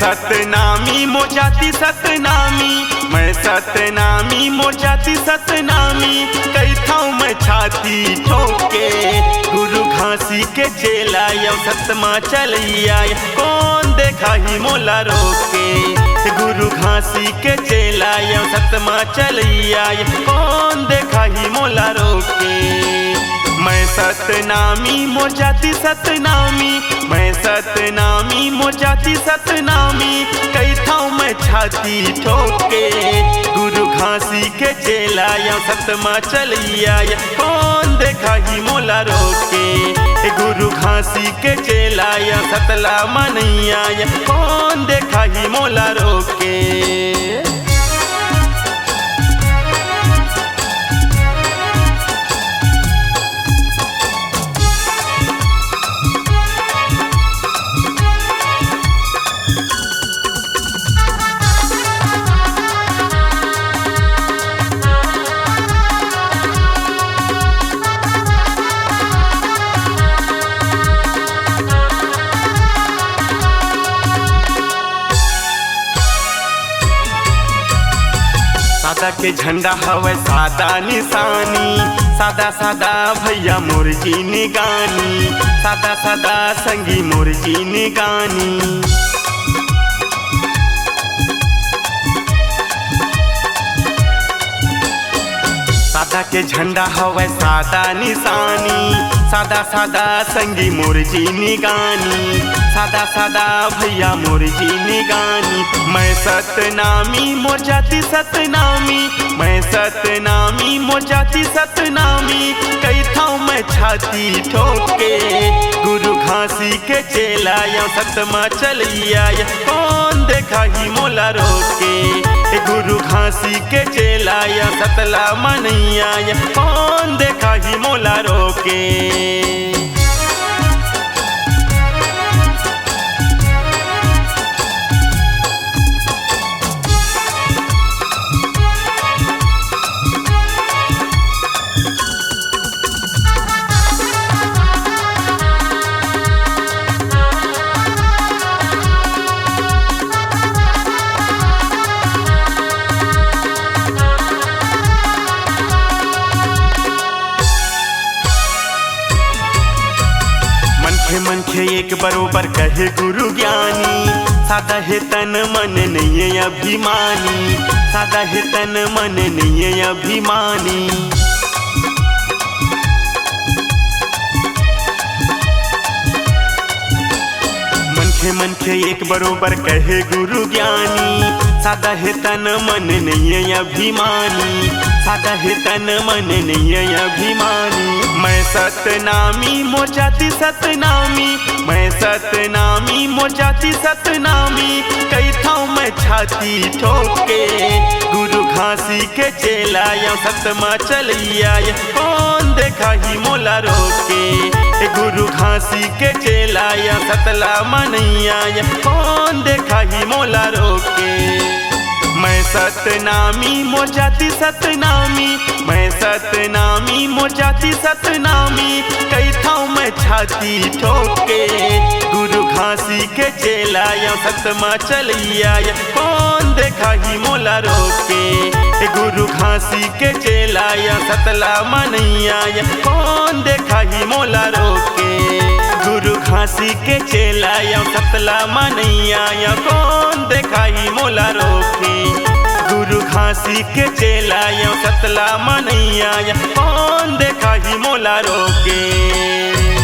सतनामी मोर जाति सतनामी, मैं सतनामी मोर जाति सतनामी। कई थाऊ मैं छाती ठोके गुरु घासी के चेला यौ सतमा चलिया कौन देखा ही मोला रोके। गुरु घासी के चेला यौ सतमा चलिया कौन देखा ही मोला रोके। मैं सतनामी मोर जाति सतनामी, मैं सतनामी मोर जाति सतनामी। कई थाऊ मैं छाती ठोके गुरु घासी के चेला यौ सतमा चलिया कौन देखा ही मोला रोके। गुरु घासी के चेला यौ सतला मनैया कौन देखा ही मोला रोके। सादा के झंडा हवे सादा निशानी, सादा सादा भैया मोर जी निगानी, सादा सादा संगी मोर जी निगानी। सादा के झंडा हवे सादा निशानी, सादा सादा संगी मोर जी निगानी, सादा सादा भैया मोर जी निगानी। मैं सतनामी मोर जाति सतनामी, मैं सतनामी मोर जाति सतनामी। कई थाऊ मैं छाती ठोके गुरु घासी के चेला यौ सतमा चलिया कौन देखा ही मोला रोके। गुरु घासी के चेला यौ सतला मनैया कौन देखा ही मोला रोके। मनखे एक बरोबर कहे गुरु ज्ञानी, सादा है तन मन नहीं है अभिमानी, सादा है तन मन नहीं है अभिमानी। मनखे एक बरोबर कहे गुरु ज्ञानी, सादा है तन मन नहीं है अभिमानी, सादा है तन मन नहीं है अभिमानी। मैं सतनामी मोर जाति सतनामी, मैं सतनामी मोर जाति सतनामी। कई थाऊ मैं छाती ठोके गुरु घासी के चेला यौ सतमा चलिया कौन देखा ही मोला रोके। गुरु घासी के चेला यौ सतला मनैया कौन देखा ही मोला रोके। मैं सतनामी मोर जाति सतनामी, मैं सतनामी मोर जाति सतनामी। कई थाऊ मैं छाती ठोके गुरु घासी के चेला यौ सतमा चलिया कौन देखा ही मोला रोके। गुरु घासी के चेला यौ सतला मनैया कौन देखा ही मोला रोके। गुरु घासी के चेला यौ सतला मनैया कौन देखा ही मोला रोके। गुरु घासी के चेला यौ सतला मनैया कौन देखा ही मोला रोके।